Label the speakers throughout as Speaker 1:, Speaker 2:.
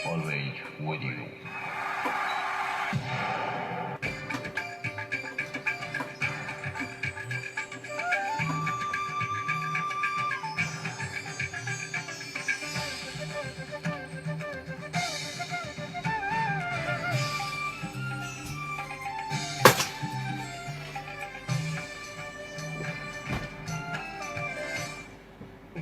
Speaker 1: always with you.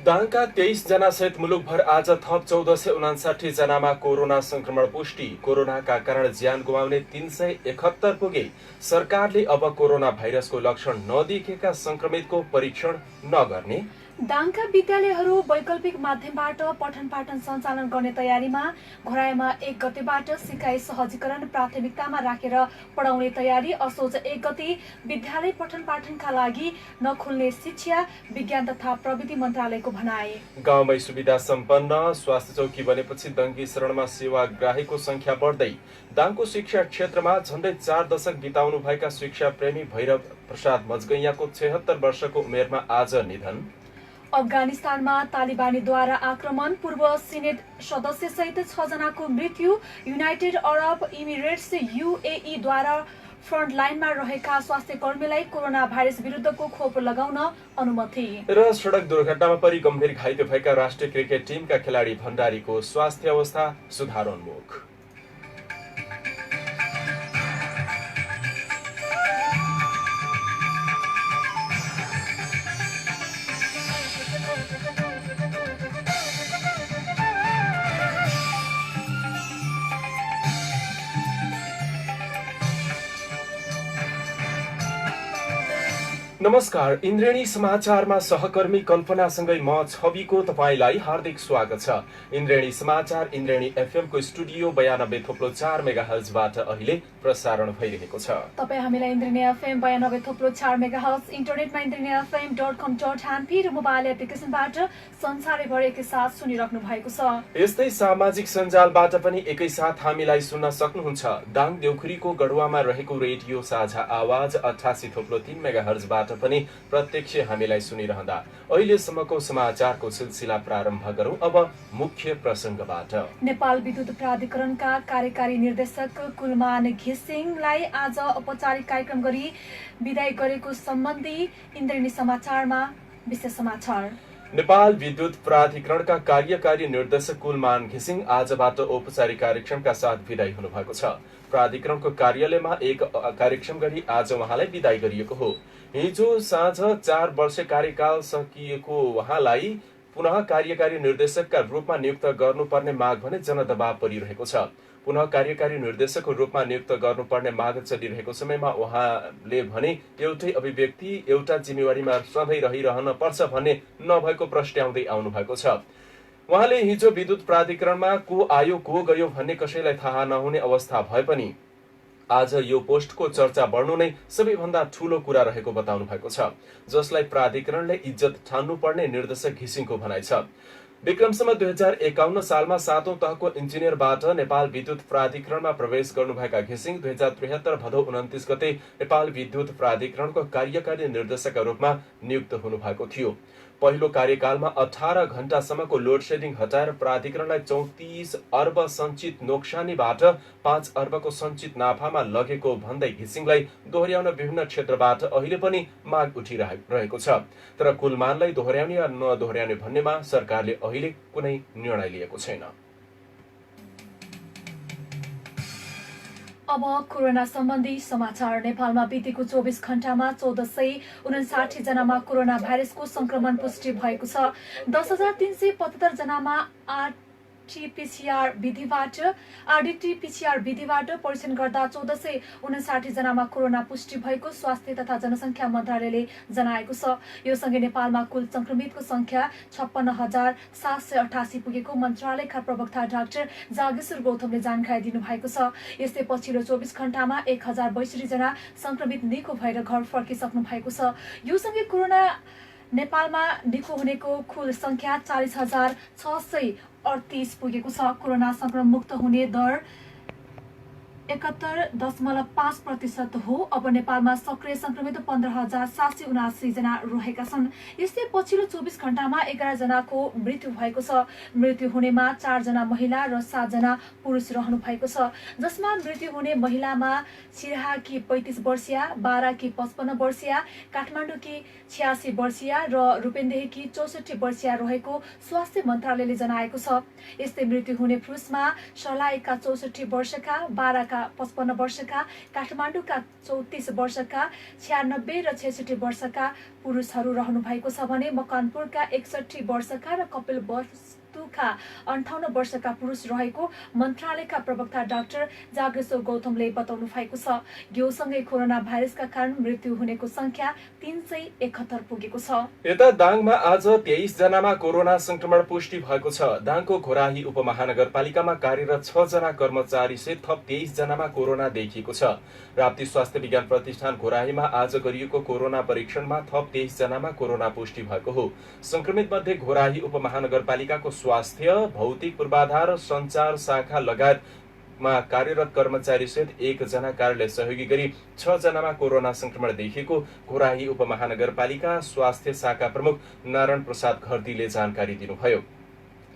Speaker 2: दाङका 23 जना सहित मुलुकभर आज थप 1459 जनामा कोरोना संक्रमण पुष्टि। कोरोनाका कारण ज्यान गुमाउने 371 पुगे। सरकारले अब कोरोना भाइरसको लक्षण नदेखेका संक्रमितको परीक्षण नगर्ने।
Speaker 3: दाङका विद्यालयहरू वैकल्पिक माध्यमबाट पठन पाठन सञ्चालन गर्ने तयारीमा। घोराईमा 1 गतेबाट सिकाइ सहजीकरण प्राथमिकतामा राखेर पढाउने तयारी। असोज 1 गते विद्यालय पठन पाठनका लागि नखुल्ने शिक्षा विज्ञान तथा प्रविधि मन्त्रालयको भनाई।
Speaker 2: गाउँमै सुविधा सम्पन्न स्वास्थ्य चौकी बनेपछि दङ्गी शरणमा सेवाग्राहीको संख्या बढ्दै। दाङको शिक्षा क्षेत्रमा झण्डै 4 दशक बिताउनु भएका शिक्षा प्रेमी भैरव प्रसाद मजगैयाको 76 वर्षको उमेरमा आज निधन।
Speaker 3: अफगानिस्तानमा तालिबानीद्वारा आक्रमण, पूर्व सिनेट सदस्य सहित 6 जनाको मृत्यु। युनाइटेड अरब इमिरेट्स UAE द्वारा फ्रन्टलाइनमा रहेका स्वास्थ्य कर्मीलाई कोरोना भाइरस विरुद्धको खोप लगाउन अनुमति।
Speaker 2: र सडक दुर्घटनामा परि गम्भीर घाइते भएका राष्ट्रिय क्रिकेट टिमका खेलाडी भण्डारीको स्वास्थ्य अवस्था सुधारोन्मुख। नमस्कार, इन्द्रेणी समाचारमा सहकर्मी कल्पनासँगै म छविको तपाईलाई हार्दिक स्वागत छ। इन्द्रेणी समाचार इन्द्रेणी FM को स्टुडियो 92.4 मेगाहर्जबाट अहिले प्रसारण भइरहेको छ।
Speaker 3: तपाई हामीलाई इन्द्रेणी FM 92.4 मेगाहर्ज, इन्टरनेटमा indreneyfm.com.np र मोबाइल एप्लिकेसनबाट संसारैभर एकैसाथ सुनिराख्नु भएको छ।
Speaker 2: यस्तै सामाजिक सञ्जालबाट पनि एकैसाथ हामीलाई सुन्न सक्नुहुन्छ। दाङ देउखुरीको गढुवामा रहेको रेडियो साझा आवाज 88.3 मेगाहर्जबाट पनि प्रत्यक्ष हामीलाई सुनिरहँदा अहिलेसम्मको समाचारको सिलसिला प्रारम्भ गरौं। अब मुख्य प्रसंगबाट।
Speaker 3: नेपाल विद्युत प्राधिकरणका कार्यकारी निर्देशक कुलमान घिसिङलाई आज औपचारिक कार्यक्रम गरी विदाई गरेको सम्बन्धी इन्द्रेणी समाचारमा विशेष समाचार।
Speaker 2: नेपाल विद्युत प्राधिकरणका कार्यकारी निर्देशक कुलमान घिसिङ आजबाट औपचारिक कार्यक्रमका साथ विदाई हुनुभएको छ। प्राधिकरणको कार्यालयमा एक कार्यक्रम गरी आज उहाँलाई विदाई गरिएको हो। हिजो साँझ 4 वर्ष कार्यकाल सकिएको उहाँलाई पुनः कार्यकारी निर्देशकका रूपमा नियुक्त गर्नुपर्ने माग भने जनदबाव परिरहेको छ। पुनः कार्यकारी निर्देशकको रूपमा नियुक्त गर्नुपर्ने माग चलिरहेको समयमा उहाँले भने एउटै अभिव्यक्ति एउटा जिम्मेवारीमा सधैँ रहिरहन पर्छ भन्ने नभएको प्रश्नाउँदै आउनु भएको छ। उहाँले हिजो विद्युत प्राधिकरणमा को आयो को गयो भन्ने कसैलाई थाहा नहुने अवस्था भए पनि आज यो पोस्टको चर्चा बढ्नु नै सबैभन्दा ठूलो कुरा रहेको बताउनु भएको छ, जसलाई प्राधिकरणले इज्जत ठान्नु पर्ने निर्देशक घिसिङको भनाइ छ। विक्रमसम्म 2051 सालमा 7औं तहको इन्जिनियरबाट नेपाल विद्युत प्राधिकरणमा प्रवेश गर्नुभएका घिसिङ 2073 भदौ 29 गते नेपाल विद्युत प्राधिकरणको कार्यकारी निर्देशकका रूपमा नियुक्त हुनुभएको थियो। पहिलो कार्यकालमा 18 घण्टासम्मको लोड सेडिङ हटाएर प्राधिकरणलाई 34 अर्ब सञ्चित नोक्सानीबाट 5 अर्बको सञ्चित नाफामा लगेको भन्दै घिसिङलाई दोहोर्याउन विभिन्न क्षेत्रबाट अहिले पनि माग उठिरहेको छ। तर कुलमानलाई दोहोर्याउने या नदोहोर्याउने भन्नेमा सरकारले अहिले कुनै निर्णय लिएको छैन।
Speaker 3: अब कोरोना सम्बन्धी समाचार। नेपालमा बितेको 24 घण्टामा 1459 जनामा कोरोना भाइरसको संक्रमण पुष्टि भएको छ। 10,375 जनामा RT-PCR विधिबाट परीक्षण गर्दा 1459 जनामा कोरोना पुष्टि भएको स्वास्थ्य तथा जनसंख्या मन्त्रालयले जनाएको छ। यो सँगै नेपालमा कुल संक्रमितको संख्या 56,788 पुगेको मन्त्रालयका प्रवक्ता डाक्टर जागेश्वर गौतमले जानकारी दिनुभएको छ। यस्तै पछिल्लो 24 घण्टामा 1062 जना संक्रमित निको भएर घर फर्किसक्नु भएको छ। यो सँगै कोरोना नेपालमा निको हुनेको कुल संख्या 40,638 पुगेको छ। कोरोना संक्रमण मुक्त हुने दर 71.5% हो। अब नेपालमा सक्रिय संक्रमित 15,779 जना रहेका छन्। यस्तै पछिल्लो 24 घण्टामा 11 जनाको मृत्यु भएको छ। मृत्यु हुनेमा 4 जना महिला र 7 जना पुरुष रहनु भएको छ, जसमा मृत्यु हुने महिलामा सिराहाकी 35 वर्षीया, बाराकी 55 वर्षीया, काठमाडौँकी 86 वर्षीया र रूपेन्देहीकी 64 वर्षीया रहेको स्वास्थ्य मन्त्रालयले जनाएको छ। यस्तै मृत्यु हुने पुरुषमा सर्लाहीका 64 वर्षका, बाराका 55 वर्षका, काठमाडौँका 34 वर्षका, 96 र 66 वर्षका पुरुषहरू रहनु भएको छ भने मकवानपुरका 61 वर्षका र कपिलवस्तुका 58 वर्षका पुरुष रहेको मन्त्रालयका प्रवक्ता डाक्टर जागेश्वर गौतमले बताउनु भएको छ। घिउसँगै कोरोना भाइरसका कारण मृत्यु हुनेको संख्या 371 पुगेको छ।
Speaker 2: यता दाङमा आज 23 जनामा कोरोना संक्रमण पुष्टि भएको छ। दाङको घोराही उपमहानगरपालिकामा कार्यरत 6 जना कर्मचारी सहित थप 23 जनामा कोरोना देखिएको छ। राप्ती स्वास्थ्य विज्ञान प्रतिष्ठान घोराहीमा आज गरिएको कोरोना परीक्षणमा थप 23 जनामा कोरोना पुष्टि भएको हो। संक्रमित मध्ये घोराही उपमहानगरपालिकाको स्वास्थ्य, भौतिक पूर्वाधार, सञ्चार शाखा लगायतमा कार्यरत कर्मचारी सहित 1 जना कार्यालय सहयोगी गरी 6 जनामा कोरोना संक्रमण देखिएको घोराही उपमहानगरपालिका स्वास्थ्य शाखा प्रमुख नारायण प्रसाद घरतीले जानकारी दिनुभयो।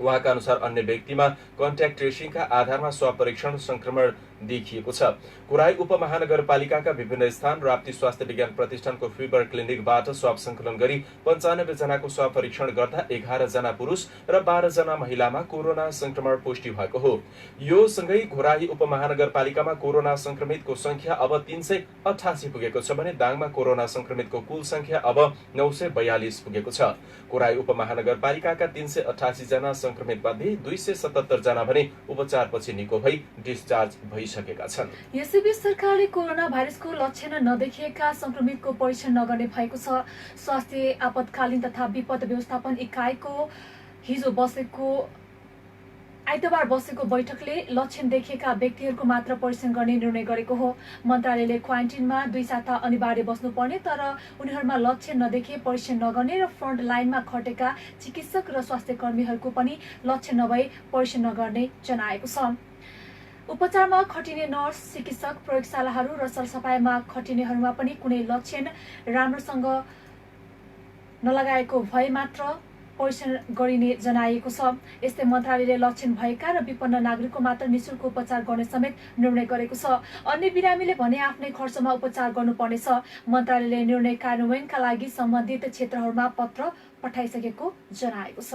Speaker 2: उहाँका अनुसार अन्य व्यक्तिमा कन्ट्याक्ट ट्रेसिङका आधारमा स्वाब परीक्षण संक्रमण देखिएको छ। घोराही उपमहानगरपालिकाका विभिन्न स्थान राप्ती स्वास्थ्य विज्ञान प्रतिष्ठानको फिबर क्लिनिकबाट स्वाब संकलन गरी 95 जनाको स्वाब परीक्षण गर्दा 11 जना पुरुष र 12 जना महिलामा कोरोना संक्रमण पुष्टि भएको हो। यो सँगै घोराही उपमहानगरपालिकामा कोरोना संक्रमितको संख्या अब 388 पुगेको छ भने दाङमा कोरोना संक्रमितको कुल संख्या अब 942 पुगेको छ। घोराही उपमहानगरपालिकाका 388 जना संक्रमित मध्ये 277 जना भने उपचारपछि निको भई डिस्चार्ज भइसकेका छन्।
Speaker 3: यसैबीच सरकारले कोरोना भाइरसको लक्षण नदेखिएका संक्रमितको परीक्षण नगर्ने भएको छ। स्वास्थ्य आपतकालीन तथा विपद व्यवस्थापन इकाइको हिजो आइतबार बसेको बैठकले लक्षण देखिएका व्यक्तिहरूको मात्र परीक्षण गर्ने निर्णय गरेको हो। मन्त्रालयले क्वारेन्टिनमा 2 साता अनिवार्य बस्नुपर्ने तर उनीहरूमा लक्षण नदेखिए परीक्षण नगर्ने र फ्रन्ट लाइनमा खटेका चिकित्सक र स्वास्थ्य कर्मीहरूको पनि लक्षण नभए परीक्षण नगर्ने जनाएको छ। उपचारमा खटिने नर्स, चिकित्सक, प्रयोगशालाहरू र सरसफाइमा खटिनेहरूमा पनि कुनै लक्षण राम्रोसँग नलगाएको भए मात्र परीक्षण गरिने जनाइएको छ। यस्तै मन्त्रालयले लक्षण भएका र विपन्न नागरिकको मात्र निःशुल्क उपचार गर्ने समेत निर्णय गरेको छ। अन्य बिरामीले भने आफ्नै खर्चमा उपचार गर्नुपर्नेछ। मन्त्रालयले निर्णय कार्यान्वयनका लागि सम्बन्धित क्षेत्रहरूमा पत्र पठाइसकेको जनाएको छ।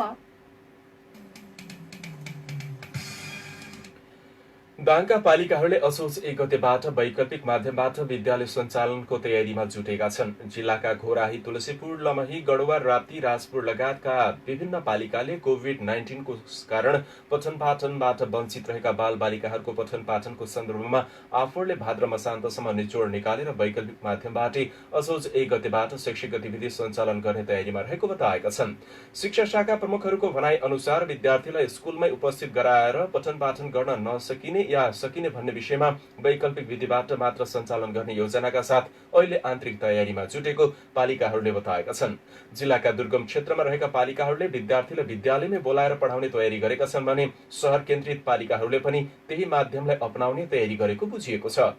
Speaker 2: दाङका पालिकाहरूले असोज 1 गतेबाट वैकल्पिक माध्यमबाट विद्यालय सञ्चालनको तयारीमा जुटेका छन्। जिल्लाका घोराही, तुलसीपुर, लमही, गढुवा, राप्ती, राजपुर लगायतका विभिन्न पालिकाले कोभिड-19 को कारण पठन पाठनबाट वञ्चित रहेका बाल बालिकाहरूको पठन पाठनको सन्दर्भमा आफूले भाद्र मसान्तसम्म निचोड निकालेर वैकल्पिक माध्यमबाटै असोज 1 गतेबाट शैक्षिक गतिविधि सञ्चालन गर्ने तयारीमा रहेको बताएका छन्। शिक्षा शाखा प्रमुखहरूको भनाइ अनुसार विद्यार्थीलाई स्कुलमै उपस्थित गराएर पठन पाठन गर्न नसकिने या सकिने भन्ने विषयमा वैकल्पिक विधिबाट मात्र सञ्चालन गर्ने योजनाका साथ अहिले आन्तरिक तयारीमा जुटेको पालिकाहरूले बताएका छन्। जिल्लाका दुर्गम क्षेत्रमा रहेका पालिकाहरूले विद्यार्थीलाई विद्यालयमै बोलाएर पढाउने तयारी गरेका छन् भने शहर केन्द्रित पालिकाहरूले पनि त्यही माध्यमलाई अपनाउने तयारी गरेको बुझिएको छ।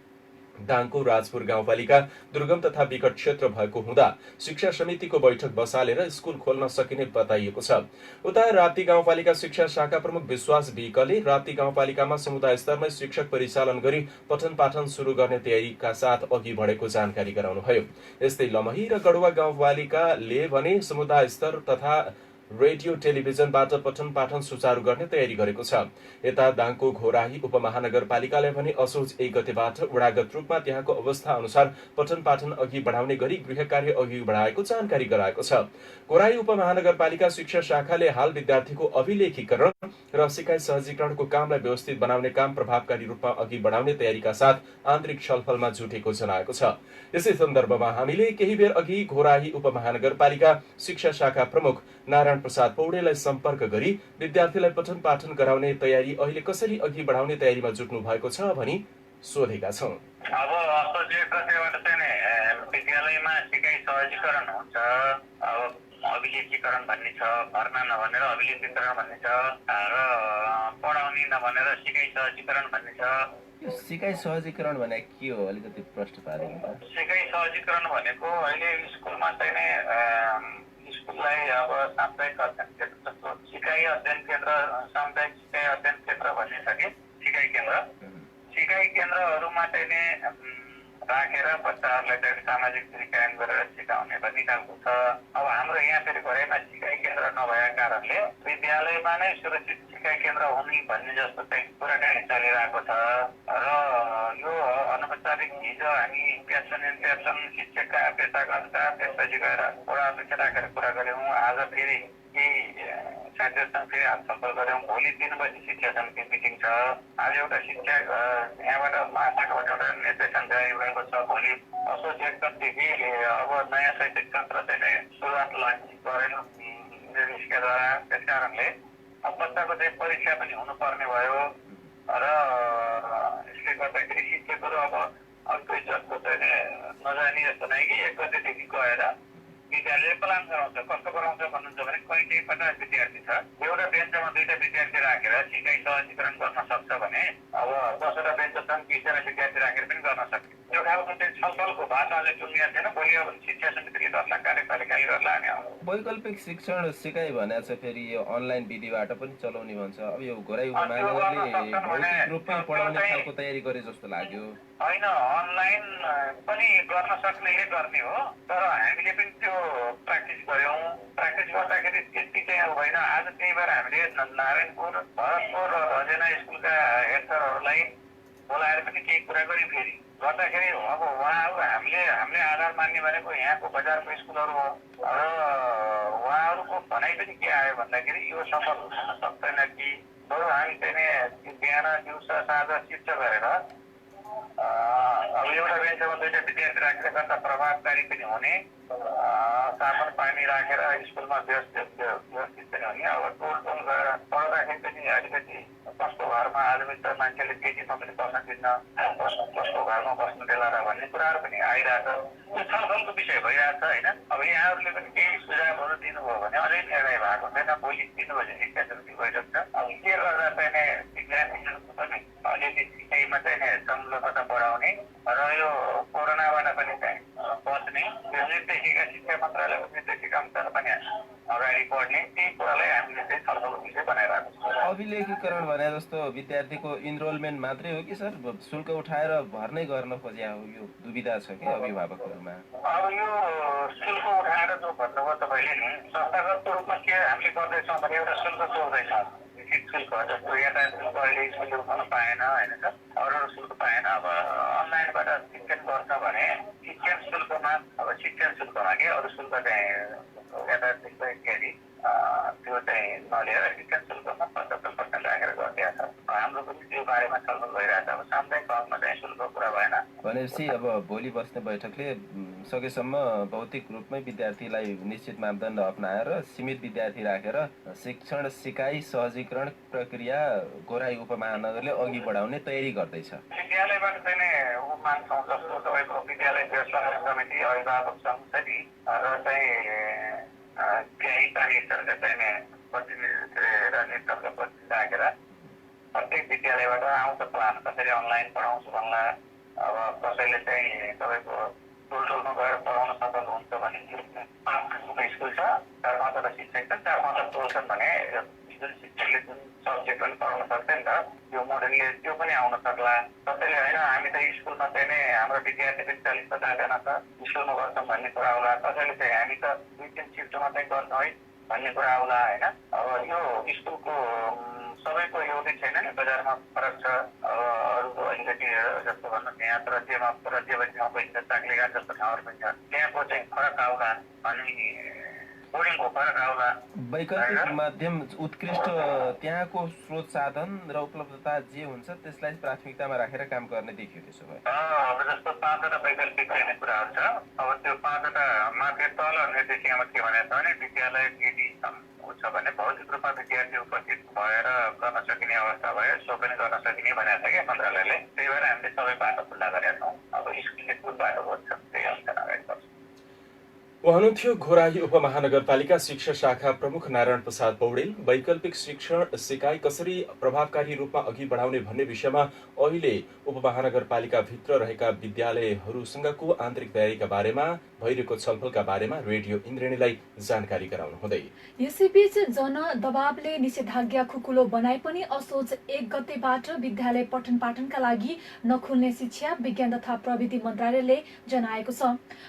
Speaker 2: दाङको राजपुर गाउँपालिका दुर्गम तथा विकट क्षेत्र भएको हुँदा शिक्षा समितिको बैठक बसालेर स्कुल खोल्न सकिने बताइएको छ। उता राप्ती गाउँपालिका शिक्षा शाखा प्रमुख विश्वास विकले राप्ती गाउँपालिकामा समुदाय स्तरमै शिक्षक परिचालन गरी पठन पाठन सुरु गर्ने तयारीका साथ अघि बढेको जानकारी गराउनुभयो। यस्तै लमही र गढुवा गाउँपालिकाले भने समुदाय स्तर तथा रेडियो टेलिभिजनबाट पठन पाठन सुचारू गर्ने तयारी गरेको छ। यता दाङको घोराही उपमहानगरपालिकाले भने असोज 1 गतेबाट वडागत रूपमा त्यहाँको अवस्था अनुसार पठन पाठन अघि बढाउने गरी गृह कार्य अघि बढाएको जानकारी गराएको छ। घोराही उपमहानगरपालिका शिक्षा शाखाले हाल विद्यार्थीको अभिलेखीकरण र सिकाइ सहजीकरणको कामलाई व्यवस्थित बनाउने काम प्रभावकारी रूपमा अघि बढाउने तयारीका साथ आन्तरिक छलफलमा जुटेको जनाएको छ। यसै सन्दर्भमा हामीले केही बेर अघि घोराही उपमहानगरपालिका शिक्षा शाखा प्रमुख नारायण प्रसाद पौडेललाई सम्पर्क गरी विद्यार्थीलाई पठन पाठन गराउने तयारी अहिले कसरी अघि बढाउने तयारीमा जुट्नु भएको छ भनी सोधेका छौं।
Speaker 1: अब असोज 1 गतेबाट चाहिँ विद्यालयमा सिकाइ सहजीकरण हुन्छ। अब अभिलेखीकरण भन्ने छ, भर्ना नभनेर अभिलेखीकरण भन्ने छ र पढाउने नभनेर सिकाइ सहजीकरण भन्ने छ।
Speaker 2: यो सिकाइ सहजीकरण भने के हो अलिकति प्रश्न पारिदिनु त?
Speaker 1: सिकाइ सहजीकरण भनेको अहिले स्कुलमा चाहिँ नै स्कुललाई अब सामुदायिक अध्ययन केन्द्र जस्तो सिकाइ अध्ययन केन्द्र, सामुदायिक सिकाइ अध्ययन केन्द्र भन्ने छ कि सिकाइ केन्द्र। सिकाइ केन्द्रहरूमा चाहिँ नै राखेर बच्चाहरूलाई चाहिँ सामाजिक सिकायन गरेर सिकाउने भन्ने खालको छ। अब हाम्रो यहाँ फेरि घरैमा सिकाइ केन्द्र नभएका कारणले विद्यालयमा नै सुरक्षित सिकाइ केन्द्र हुने भन्ने जस्तो चाहिँ कुराकानी चलिरहेको छ र यो अनौपचारिक हिजो हामी प्यासन शिक्षकका पेसागतका त्यसपछि गएर वडा अध्यक्ष राखेर कुरा गऱ्यौँ। आज फेरि केही साथीहरूसँग फेरि हात सम्पर्क गऱ्यौँ। भोलि 3 बजी शिक्षा समिति मिटिङ छ। आज एउटा शिक्षा यहाँबाट महाशाखाबाट एउटा निर्देशन जारी भएको छ। भोलि असोज 1 गतेदेखि अब नयाँ शैक्षिक सत्र चाहिँ सुरुवात गरेर निर्देशिकाद्वारा। त्यस कारणले अब बच्चाको चाहिँ परीक्षा पनि हुनुपर्ने भयो र यसले गर्दाखेरि शिक्षकहरू अब अर्कै जस्तो चाहिँ नजाने जस्तो नै कि 1 गतेदेखि गएर विद्यालयले प्लान गराउँछ। कस्तो गराउँछ भन्नुहुन्छ भने कहीँ 50 विद्यार्थी छ, एउटा बेन्चमा 2टा विद्यार्थी राखेर सिकाइ सहजीकरण गर्न सक्छ भने अब 10वटा बेन्च छन्, 20जना विद्यार्थी राखेर पनि गर्न सक्छ। त्यो खालको चाहिँ छलफलको बाटाले चुनिएको छैन। भोलि अब शिक्षा समितिले गर्ला, कार्यपालिकाले गर्ला अनि
Speaker 2: वैकल्पिक शिक्षण सिकाइ भनेको छ फेरि यो अनलाइन विधिबाट पनि चलाउने भन्छ। अब यो घोराइ उपमानहरूले भौतिक रूपमा पढाउने खालको तयारी गरे जस्तो लाग्यो।
Speaker 1: होइन, अनलाइन पनि गर्न सक्नेले गर्ने हो, तर हामीले पनि त्यो प्र्याक्टिस गऱ्यौँ। प्र्याक्टिस गर्दाखेरि त्यति चाहिँ होइन। आज त्यही भएर हामीले नारायणपुर, भरतपुर र रजेना स्कुलका हेड सरहरूलाई बोलाएर पनि केही कुरा गऱ्यौँ। फेरि गर्दाखेरि अब उहाँहरू हामीले आधार मान्ने भनेको यहाँको बजारको स्कुलहरू हो र उहाँहरूको भनाइ पनि के आयो भन्दाखेरि यो सफल हुन सक्दैन कि बरु हामी चाहिँ बिहान दिउँसो साँझ शिफ्ट गरेर अब एउटा बेन्चमा 2टा विद्यार्थी राखेर गर्दा प्रभावकारी पनि हुने, साबुन पानी राखेर स्कुलमा व्यवस्थित पनि हुने। अब टोल गरेर पढ्दाखेरि पनि अलिकति कस्तो घरमा आजमित मान्छेले केटीमा पनि बस्न दिन्न, कस्तो घरमा बस्नु देला र भन्ने कुराहरू पनि आइरहेछ। त्यो छलफलको विषय भइरहेछ होइन। अब यहाँहरूले पनि केही सुझावहरू दिनुभयो भने अझै निर्णय भएको छैन। भोलि 3 बजी शिक्षा समिति बैठक छ। अब के गर्दा चाहिँ विद्यार्थीहरूको पनि अलिअलि सिकाइमा चाहिँ संलग्नता बढाउने र यो कोरोनाबाट पनि चाहिँ बच्ने, त्यो निर्देशिका शिक्षा मन्त्रालयको निर्देशिका अनुसार पनि अगाडि बढ्ने, त्यही कुरालाई हामीले चाहिँ छलफलको विषय बनाइरहेको छौँ।
Speaker 2: अभिलेखीकरण भने जस्तो विद्यार्थीको इनरोलमेन्ट मात्रै हो कि सर शुल्क उठाएर भर्नै गर्न खोज्या हो? यो दुविधा छ कि अभिभावकहरूमा?
Speaker 1: अब यो शुल्क उठाएर जो भन्नुभयो तपाईँले नि, संस्थागत रूपमा के हामीले गर्दैछौँ भने एउटा शुल्क जोड्दैछौँ। लिखित शुल्क जस्तो यातायात शुल्क अहिले स्कुलले उठाउन पाएन होइन सर, अरू शुल्क पाएन। अब अनलाइनबाट शिक्षण गर्छ भने शिक्षण शुल्कमा अब शिक्षण शुल्कमा के अरू शुल्क चाहिँ यातायात शुल्क इत्यादि त्यो चाहिँ नलिएर शिक्षण शुल्कमा 75% राखेर गरिदिएको छ। हाम्रो पनि त्यो बारेमा छलफल भइरहेछ। अब सामुदायिक हकमा चाहिँ शुल्क कुरा भएन
Speaker 2: भनेपछि अब भोलि बस्ने बैठकले सकेसम्म भौतिक रूपमै विद्यार्थीलाई निश्चित मापदण्ड अपनाएर सीमित विद्यार्थी राखेर शिक्षण सिकाइ सहजीकरण प्रक्रिया घोराइ उपमहानगरले अघि बढाउने तयारी गर्दैछ।
Speaker 1: विद्यालयबाट चाहिँ मान्छौँ जस्तो तपाईँको विद्यालय व्यवस्थापन समिति, अभिभावक सङ्घ छ नि र चाहिँ त्यही प्राणीहरूका चाहिँ प्रतिनिधि नेतृत्व प्रतिनिधि राखेर प्रत्येक विद्यालयबाट आउँछ प्लान, कसरी अनलाइन पढाउँछु भन्ला। अब कसैले चाहिँ तपाईँको टोलमा गएर पढाउन सफल हुन्छ भने 5 स्कुल छ, 4-5वटा शिक्षक छन्, 4-5 टोल छन् भने जुन शिक्षकले जुन सब्जेक्ट पनि पढाउन सक्छ नि त, त्यो मोडलले त्यो पनि आउन सक्ला। कसैले होइन हामी त स्कुलमा चाहिँ नै हाम्रो विद्यार्थी पनि 40-50 जना छ, स्कुलमा गर्छौँ भन्ने कुरा आउला। कसैले चाहिँ हामी त 2-3 सिफ्टमा चाहिँ गर्छौँ है भन्ने कुरा आउला होइन। अब यो स्कुलको सबैको एउटै छैन नि, बजारमा फरक छ। अब अरूको अलिकति जस्तो भन्नु यहाँ राज्यमा पैसा चाक्लेघाट जस्तो ठाउँहरू पनि छ, त्यहाँको चाहिँ फरक आउला अनि बोर्डिङको फरक आउला।
Speaker 2: वैकल्पिक माध्यम उत्कृष्ट त्यहाँको स्रोत साधन र उपलब्धता जे हुन्छ त्यसलाई प्राथमिकतामा राखेर काम गर्ने देखियो। त्यसो भए
Speaker 1: अब जस्तो 5वटा वैकल्पिक गर्ने कुराहरू छ। अब त्यो 5वटा माथि तल निर्देशिकामा के भनेको छ भने विद्यालय केटी छ भने भौतिक रूपमा विद्यार्थी उपस्थित भएर गर्न सकिने अवस्था भयो, सो पनि गर्न सकिने भनेको छ क्या मन्त्रालयले। त्यही भएर हामीले सबै बाटो खुल्ला गरेका छौँ। अब स्कुलले कुन बाटो खोज्छ त्यही अनुसार अगाडि बढ्छ।
Speaker 2: उहाँ घोराही उपमहानगरपालिका शिक्षा शाखा प्रमुख नारायण प्रसाद पौडेल वैकल्पिक शिक्षण सिकाइ कसरी प्रभावकारी रूपमा अघि बढाउने भन्ने विषयमा अहिले उपमहानगरपालिकाभित्र रहेका विद्यालयहरूसँगको आन्तरिक तयारीका बारेमा भइरहेको छलफलका बारेमा रेडियो इन्द्रेणीलाई जानकारी गराउनु हुँदै
Speaker 3: यसैबीच जनदबावले निषेधाज्ञा खुकुलो बनाए पनि असोज 1 गतेबाट विद्यालय पठन पाठनका लागि नखुल्ने शिक्षा विज्ञान तथा प्रविधि मन्त्रालयले जनाएको छ।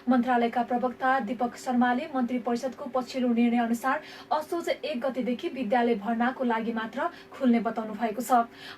Speaker 3: मन्त्रालयका प्रवक्ता दीपक शर्माले मन्त्री परिषदको पछिल्लो निर्णय अनुसार असोज 1 गतेदेखि विद्यालय भर्नाको लागि मात्र खुल्ने बताउनु भएको छ।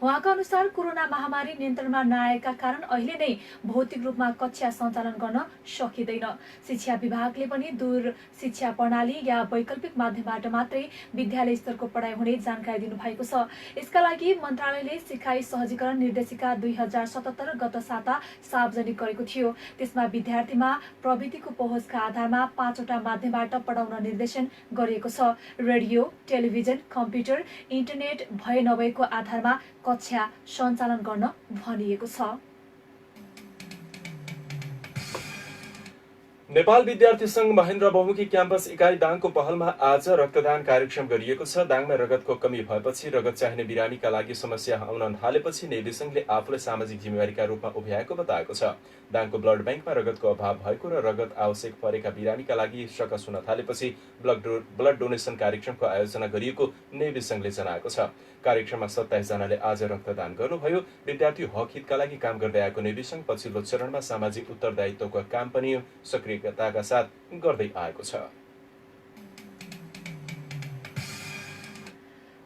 Speaker 3: उहाँका अनुसार कोरोना महामारी नियन्त्रणमा नआएका कारण अहिले नै भौतिक रूपमा कक्षा सञ्चालन गर्न सकिँदैन। शिक्षा विभागले पनि दूर शिक्षा प्रणाली या वैकल्पिक माध्यमबाट मात्रै विद्यालय स्तरको पढाइ हुने जानकारी दिनुभएको छ। यसका लागि मन्त्रालयले सिकाइ सहजीकरण निर्देशिका 2077 गत साता सार्वजनिक गरेको थियो। त्यसमा विद्यार्थीमा प्रविधिको पहुँचका आधारमा 5 वटा माध्यमबाट पढाउन निर्देशन गरिएको छ। रेडियो, टेलिभिजन, कम्प्युटर, इन्टरनेट भए नभएको आधारमा कक्षा सञ्चालन गर्न भनिएको छ।
Speaker 2: नेपाल विद्यार्थी संघ महेन्द्र बहुमुखी क्याम्पस इकाइ दाङको पहलमा आज रक्तदान कार्यक्रम गरिएको छ। दाङमा रगतको कमी भएपछि रगत चाहिने बिरामीका लागि समस्या आउन थालेपछि नेवी संघले आफूलाई सामाजिक जिम्मेवारीका रूपमा उभ्याएको बताएको छ। दाङको ब्लड ब्याङ्कमा रगतको अभाव भएको र रगत आवश्यक परेका बिरामीका लागि सकस हुन थालेपछि ब्लड डोनेसन कार्यक्रमको आयोजना गरिएको नेवी संघले जनाएको छ। कार्यक्रममा 27 जनाले आज रक्तदान गर्नुभयो। विद्यार्थी हक हितका लागि काम गर्दै आएको नेवी संघ पछिल्लो चरणमा सामाजिक उत्तरदायित्वको काम पनि सक्रियताका साथ गर्दै आएको छ।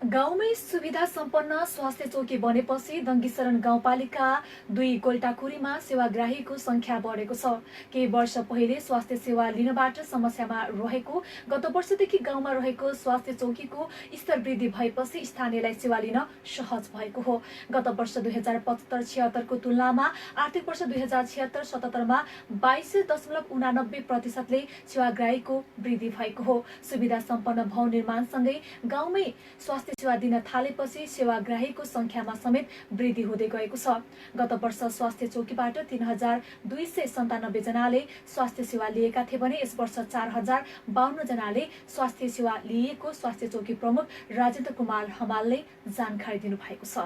Speaker 3: गाउँमै सुविधा सम्पन्न स्वास्थ्य चौकी बनेपछि दङ्गीशरण गाउँपालिका 2 गोल्टाकुरीमा सेवाग्राहीको संख्या बढेको छ। केही वर्ष पहिले स्वास्थ्य सेवा लिनबाट समस्यामा रहेको गत वर्षदेखि गाउँमा रहेको स्वास्थ्य चौकीको स्तर वृद्धि भएपछि स्थानीयलाई सेवा लिन सहज भएको हो। गत वर्ष 2075-76 को तुलनामा आर्थिक वर्ष 2076-77 मा 22.89% सेवाग्राहीको वृद्धि भएको हो। सुविधा सम्पन्न भवन निर्माणसँगै गाउँमै स्वास्थ्य सेवा दिन थालेपछि सेवाग्राहीको संख्यामा समेत वृद्धि हुँदै गएको छ। गत वर्ष स्वास्थ्य चौकीबाट 3297 जनाले स्वास्थ्य सेवा लिएका थिए भने यस वर्ष 4052 जनाले स्वास्थ्य सेवा लिएको स्वास्थ्य चौकी प्रमुख राजेन्द्र कुमार हमालले जानकारी दिनुभएको छ।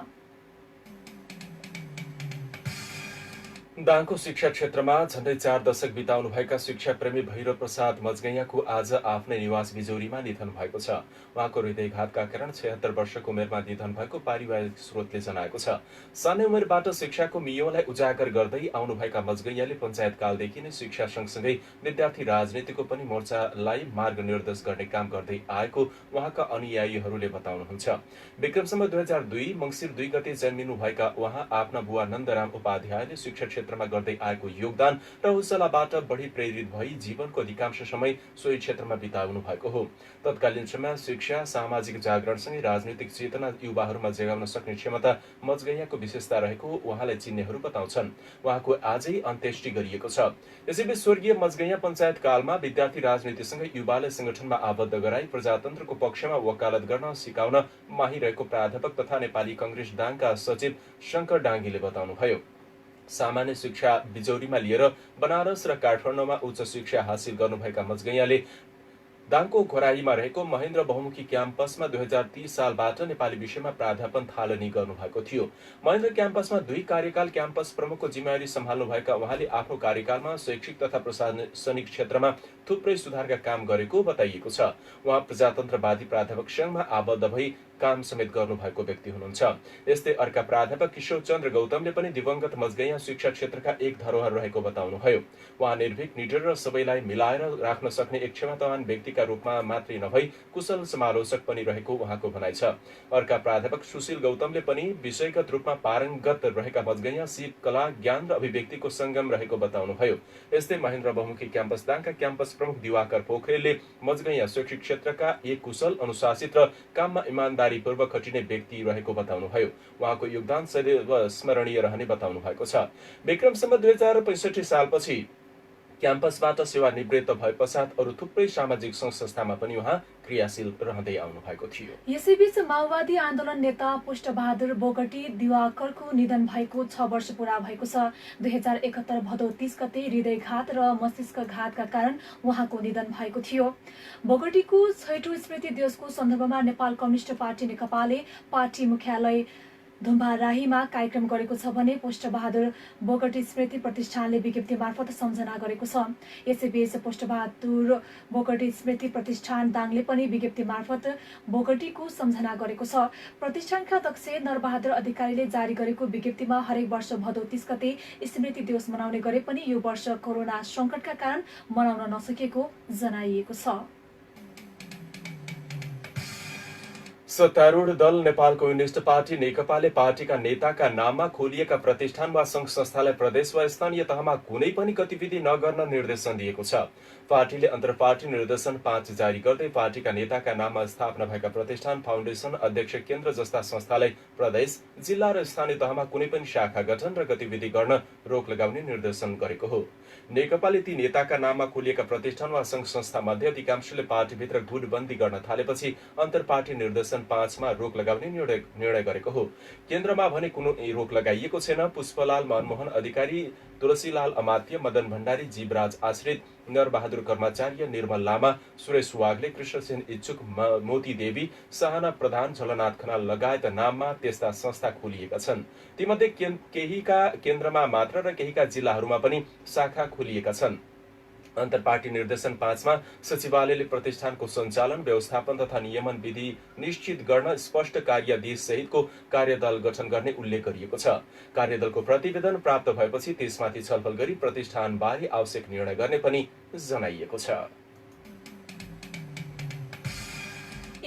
Speaker 2: दाङको शिक्षा क्षेत्रमा झण्डै 4 दशक बिताउनु भएका शिक्षा प्रेमी भैरव प्रसाद मजगैयाको आज आफ्नै निवास बिजौरीमा निधन भएको छ। उहाँको हृदयघातका कारण 76 वर्षको उमेरमा निधन भएको पारिवारिक स्रोतले जनाएको छ। सानै उमेरबाट शिक्षाको मियोलाई उजागर गर्दै आउनुभएका मजगैयाले पञ्चायत कालदेखि नै शिक्षा सँगसँगै विद्यार्थी राजनीतिको पनि मोर्चालाई मार्गनिर्देश गर्ने काम गर्दै आएको उहाँका अनुयायीहरूले बताउनुहुन्छ। विक्रमसम्म 2002 मङ्सिर 2 गते जन्मिनुभएका उहाँ आफ्ना बुवा नन्दराम उपाध्यायले शिक्षा क्षेत्रमा गर्दै आएको योगदान र हौसलाबाट बढी प्रेरित भई जीवनको अधिकांश समय सोही क्षेत्रमा बिताउनु भएको हो। तत्कालीन समयमा शिक्षा, सामाजिक जागरणसँगै राजनीतिक चेतना युवाहरूमा जगाउन सक्ने क्षमता मजगैयाको विशेषता रहेको उहाँलाई चिन्नेहरू बताउँछन्। उहाँको आजै अन्त्येष्टि गरिएको छ। यसैबीच स्वर्गीय मजगैया पञ्चायत कालमा विद्यार्थी राजनीतिसँगै युवालाई संगठनमा आबद्ध गराई प्रजातन्त्रको पक्षमा वकालत गर्न सिकाउन माहिरहेको प्राध्यापक तथा नेपाली कांग्रेस दाङका सचिव शंकर डाङ्गीले बताउनुभयो। सामान्य शिक्षा बिजौरीमा लिएर बनारस र काठमाडौँमा उच्च शिक्षा हासिल गर्नुभएका मजगैयाले दाङको घोराहीमा रहेको महेन्द्र बहुमुखी क्याम्पसमा 2030 सालबाट नेपाली विषयमा प्राध्यापन थालनी गर्नुभएको थियो। महेन्द्र क्याम्पसमा 2 कार्यकाल क्याम्पस प्रमुखको जिम्मेवारी सम्हाल्नुभएका उहाँले आफ्नो कार्यकालमा शैक्षिक तथा प्रशासनिक क्षेत्रमा थुप्रै सुधारका काम गरेको बताइएको छ। उहाँ प्रजातन्त्रवादी प्राध्यापक संघमा आबद्ध भई काम समेत गर्नुभएको व्यक्ति हुनुहुन्छ। यस्तै अर्का प्राध्यापक किशोर चन्द्र गौतमले पनि दिवंगत मजगैया शिक्षा क्षेत्रका एक धरोहर रहेको बताउनुभयो। उहाँ निर्भीक, निडर र सबैलाई मिलाएर राख्न सक्ने एक क्षमतावान व्यक्तिका रूपमा मात्रै नभई कुशल समालोचक पनि रहेको उहाँको भनाइ छ। अर्का प्राध्यापक सुशील गौतमले पनि विषयगत रूपमा पारङ्गत रहेका मजगैया सिप, कला, ज्ञान र अभिव्यक्तिको संगम रहेको बताउनुभयो। यस्तै महेन्द्र बहुमुखी क्याम्पस दाङका क्याम्पस प्रमुख दिवाकर पोखरेलले मजगैया शैक्षिक क्षेत्रका एक कुशल, अनुशासित र काममा इमानदारी पूर्वक खटिने व्यक्ति रहेको बताउनुभयो। उहाँको योगदान सदैव स्मरणीय रहने बताउनु भएको छ। विक्रमसम्म 2065 सालपछि क्याम्पसबाट सेवानिवृत्त भए पश्चात अरू थुप्रै सामाजिक सङ्घ संस्थामा पनि उहाँ क्रियाशील रहँदै आउनु भएको थियो।
Speaker 3: यसैबीच माओवादी आन्दोलन नेता पुष्पबहादुर बोगटी दिवाकरको निधन भएको 6 वर्ष पूरा भएको छ। 2071 भदौ 30 गते हृदयघात र मस्तिष्कघातका कारण उहाँको निधन भएको थियो। बोगटीको 6औं स्मृति दिवसको सन्दर्भमा नेपाल कम्युनिस्ट पार्टी नेकपाले पार्टी मुख्यालय धुम्बाराहीमा कार्यक्रम गरेको छ भने पुष्पबहादुर बोगटी स्मृति प्रतिष्ठानले विज्ञप्ति मार्फत सम्झना गरेको छ। यसैबीच पुष्पबहादुर बोगटी स्मृति प्रतिष्ठान दाङले पनि विज्ञप्ति मार्फत बोगटीको सम्झना गरेको छ। प्रतिष्ठानका अध्यक्ष नरबहादुर अधिकारीले जारी गरेको विज्ञप्तिमा हरेक वर्ष भदौ 30 गते स्मृति दिवस मनाउने गरे पनि यो वर्ष कोरोना संकटका कारण मनाउन नसकेको जनाइएको छ।
Speaker 2: सत्तारूढ दल नेपाल कम्युनिस्ट पार्टी नेकपाले पार्टीका नेताका नाममा खोलिएका प्रतिष्ठान वा सङ्घ संस्थालाई प्रदेश वा स्थानीय तहमा कुनै पनि गतिविधि नगर्न निर्देशन दिएको छ। पार्टीले अन्तर्पार्टी निर्देशन 5 जारी गर्दै पार्टीका नेताका नाममा स्थापना भएका प्रतिष्ठान, फाउन्डेसन, अध्यक्ष केन्द्र जस्ता संस्थालाई प्रदेश, जिल्ला र स्थानीय तहमा कुनै पनि शाखा गठन र गतिविधि गर्न रोक लगाउने निर्देशन गरेको हो। नेकपाले ती नेताका नाममा खोलिएका प्रतिष्ठान वा सङ्घ संस्था मध्ये अधिकांशले पार्टीभित्र गुटबन्दी गर्न थालेपछि अन्तर्पार्टी निर्देशन 5 मा रोक लगाउने निर्णय गरेको हो। केन्द्रमा भने कुनै रोक लगाइएको छैन। पुष्पलाल मनमोहन अधिकारी, तुलसीलाल अमात्य, मदन भण्डारी, जीवराज आश्रित, नरबहादुर कर्मचार्य, निर्मल लामा, सुरेश वाग्ले, कृष्णसेन इच्छुक, मोती देवी, सहना प्रधान, झलनाथ खनाल लगायत नाममा त्यस्ता संस्था खोलिएका छन्। तीमध्ये केहीका केन्द्रमा मात्र र केहीका जिल्लाहरूमा पनि शाखा खोलिएका छन्। अन्तर्पार्टी निर्देशन 5 मा सचिवालयले प्रतिष्ठानको सञ्चालन, व्यवस्थापन तथा नियमन विधि निश्चित गर्न स्पष्ट कार्यादेश सहितको कार्यदल गठन गर्ने उल्लेख गरिएको छ। कार्यदलको प्रतिवेदन प्राप्त भएपछि त्यसमाथि छलफल गरी प्रतिष्ठानबारे आवश्यक निर्णय गर्ने पनि जनाइएको छ।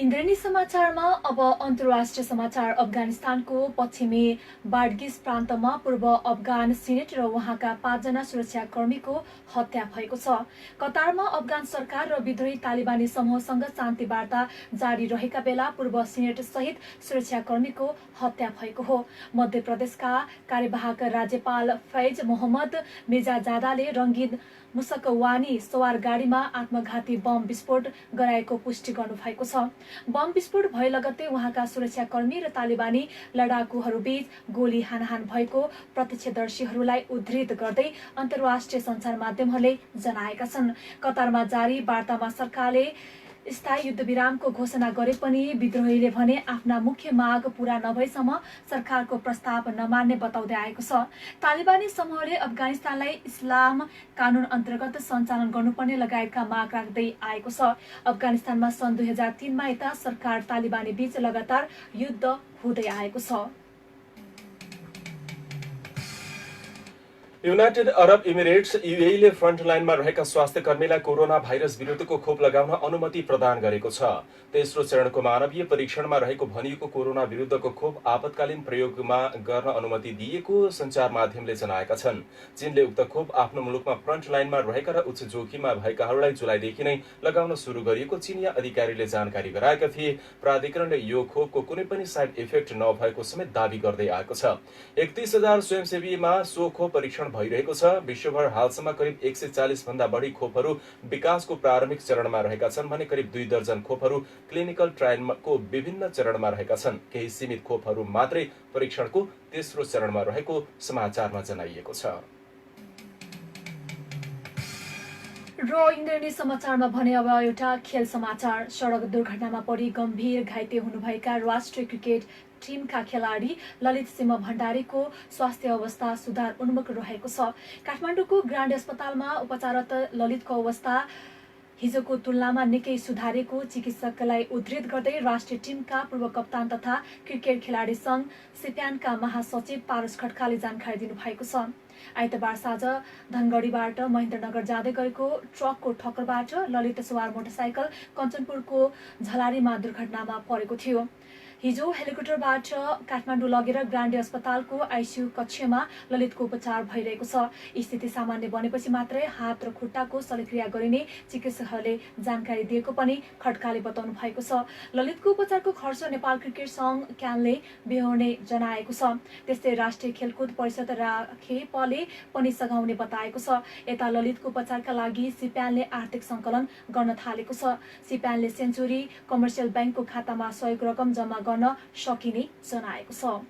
Speaker 3: इन्द्रेणी समाचारमा अब अन्तर्राष्ट्रिय समाचार। अफगानिस्तानको पश्चिमी बाडगिस प्रान्तमा पूर्व अफगान सिनेट र उहाँका 5 जना सुरक्षाकर्मीको हत्या भएको छ। कतारमा अफगान सरकार र विद्रोही तालिबानी समूहसँग शान्ति वार्ता जारी रहेका बेला पूर्व सिनेट सहित सुरक्षाकर्मीको हत्या भएको हो। मध्य प्रदेशका कार्यवाहक राज्यपाल फैज मोहम्मद मिर्जाजादाले रंगीन मुसकवानी सवार गाडीमा आत्मघाती बम विस्फोट गराएको पुष्टि गर्नुभएको छ। बम विस्फोट भए लगत्तै उहाँका सुरक्षाकर्मी र तालिबानी लडाकुहरूबीच गोली हानाहान भएको प्रत्यक्षदर्शीहरूलाई उद्धृत गर्दै अन्तर्राष्ट्रिय सञ्चार माध्यमहरूले जनाएका छन्। कतारमा जारी वार्तामा सरकारले स्थायी युद्धविरामको घोषणा गरे पनि विद्रोहीले भने आफ्ना मुख्य माग पूरा नभएसम्म सरकारको प्रस्ताव नमान्ने बताउँदै आएको छ। तालिबानी समूहले अफगानिस्तानलाई इस्लाम कानून अन्तर्गत सञ्चालन गर्नुपर्ने लगायतका माग राख्दै आएको छ। अफगानिस्तानमा सन् 2003 मा यता सरकार तालिबानी बीच लगातार युद्ध हुँदै आएको छ।
Speaker 2: युनाइटेड अरब इमिरेट्स युएईले फ्रन्टलाइनमा रहेका स्वास्थ्य कर्मीलाई कोरोना भाइरस विरुद्धको खोप लगाउन अनुमति प्रदान गरेको छ। तेस्रो चरणको मानवीय परीक्षणमा रहेको भनिएको कोरोना विरुद्धको खोप आपतकालीन प्रयोगमा गर्न अनुमति दिएको सञ्चार माध्यमले जनाएका छन्। चीनले उक्त खोप आफ्नो मुलुकमा फ्रन्टलाइनमा रहेका र उच्च जोखिममा भएकाहरूलाई जुलाईदेखि नै लगाउन सुरु गरिएको चीनिया अधिकारीले जानकारी गराएका थिए। प्राधिकरणले यो खोपको कुनै पनि साइड इफेक्ट नभएको समेत दावी गर्दै आएको छ। 31,000 स्वयंसेवीमा सो खोप परीक्षण भइरहेको छ। विश्वभर हालसम्म करिब 140 भन्दा बढी खोपहरू विकासको प्रारम्भिक चरणमा रहेका छन् भने करिब 2 दर्जन खोपहरू क्लिनिकल ट्रायलको विभिन्न चरणमा रहेका छन्। केही सीमित खोपहरू मात्रै परीक्षणको तेस्रो चरणमा रहेको समाचारमा जनाइएको छ।
Speaker 3: र इन्द्रेणी समाचारमा भने अब एउटा खेल समाचार। सडक दुर्घटनामा परि गम्भीर घाइते हुनुभएका राष्ट्रिय क्रिकेट टिमका खेलाडी ललित सिंह भण्डारीको स्वास्थ्य अवस्था सुधार उन्मुख रहेको छ। काठमाडौँको ग्रान्ड अस्पतालमा उपचाररत ललितको अवस्था हिजोको तुलनामा निकै सुधारेको चिकित्सकलाई उद्धृत गर्दै राष्ट्रिय टिमका पूर्व कप्तान तथा क्रिकेट खेलाडी संघ सिप्यानका महासचिव पारस खड्काले जानकारी दिनुभएको छ। आइतबार साँझ धनगढीबाट महेन्द्रनगर जाँदै गरेको ट्रकको ठक्करबाट ललित सवार मोटरसाइकल कञ्चनपुरको झलारीमा दुर्घटनामा परेको थियो। हिजो हेलिकप्टरबाट काठमाडौँ लगेर ग्रान्डे अस्पतालको आइसियू कक्षमा ललितको उपचार भइरहेको छ। स्थिति सामान्य बनेपछि मात्रै हात र खुट्टाको शल्यक्रिया गरिने चिकित्सकहरूले जानकारी दिएको पनि खड्काले बताउनु भएको छ। ललितको उपचारको खर्च नेपाल क्रिकेट संघ क्यानले बेहोर्ने जनाएको छ। त्यस्तै राष्ट्रिय खेलकुद परिषद राखेपले पनि सघाउने बताएको छ। यता ललितको उपचारका लागि सिप्यानले आर्थिक सङ्कलन गर्न थालेको छ। सिप्यानले सेन्चुरी कमर्सियल ब्याङ्कको खातामा सहयोग रकम जम्मा गर्न सकिने जनाएको छ।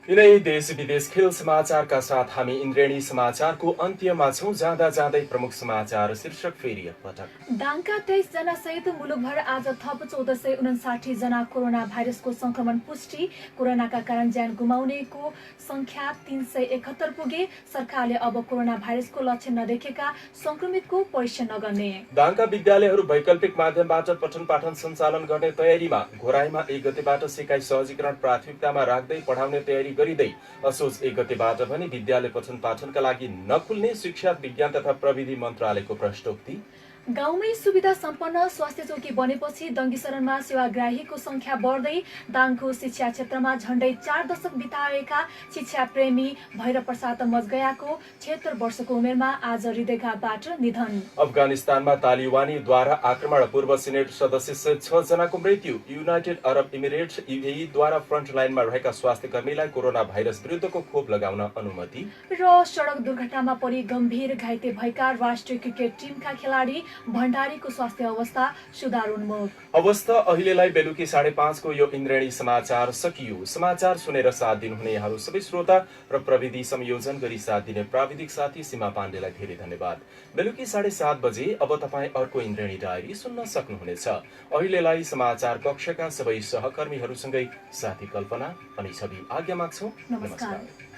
Speaker 2: यिनै देश विदेश खेल समाचारका साथ हामी इन्द्रेणी समाचारको अन्त्यमा छौं। जाँदा जाँदै प्रमुख समाचार शीर्षक फेरि एकपटक।
Speaker 3: दाङका 23 जना सहित मुलुकभर आज थप 1459 जना कोरोना भाइरसको संक्रमण पुष्टि। कोरोनाका कारण ज्यान गुमाउनेको संख्या 371 पुगे। सरकारले अब कोरोना भाइरसको लक्षण नदेखेका संक्रमितको परीक्षण नगर्ने।
Speaker 2: दाङका विद्यालयहरू वैकल्पिक माध्यमबाट पठन पाठन सञ्चालन गर्ने तयारीमा। घोराईमा 1 गतेबाट सिकाइ सहजीकरण प्राथमिकतामा राख्दै पढाउने तयारी गरिँदै असोज 1 गतेबाट पनि विद्यालय पठन पाठनका लागि नखुल्ने शिक्षा विज्ञान तथा प्रविधि मन्त्रालयको प्रश्नोक्ति।
Speaker 3: गाउँमै सुविधा सम्पन्न स्वास्थ्य चौकी बनेपछि दङ्गीशरणमा सेवाग्राहीको संख्या बढ्दै। दाङको शिक्षा क्षेत्रमा झण्डै 4 दशक बिताएका शिक्षा प्रेमी भैरव प्रसाद मजगयाको 76 वर्षको उमेरमा आज हृदयघातबाट निधन।
Speaker 2: अफगानिस्तानमा तालिबानीद्वारा आक्रमण पूर्व सिनेट सदस्य सहित 6 जनाको मृत्यु। युनाइटेड अरब इमिरेट्स UAE द्वारा फ्रन्टलाइनमा रहेका स्वास्थ्य कर्मीलाई कोरोना भाइरस विरुद्धको खोप लगाउन अनुमति।
Speaker 3: र सडक दुर्घटनामा परि गम्भीर घाइते भएका राष्ट्रिय क्रिकेट टिमका खेलाडी भण्डारीको स्वास्थ्य अवस्था सुधारोन्मुख।
Speaker 2: अवस्था अहिलेलाई बेलुकी 5:30 को यो इन्द्रेणी समाचार सकियो। समाचार सुनेर साथ दिनुहुने यहाँहरू सबै श्रोता र प्रविधि संयोजन गरी साथ दिने प्राविधिक साथी सीमा पाण्डेलाई धेरै धन्यवाद। बेलुकी 7:30 बजे अब तपाईँ अर्को इन्द्रेणी डायरी सुन्न सक्नुहुनेछ। अहिलेलाई समाचार कक्षका सबै सहकर्मीहरूसँगै साथी कल्पना अनि छवि आज्ञा माग्छौं। नमस्कार।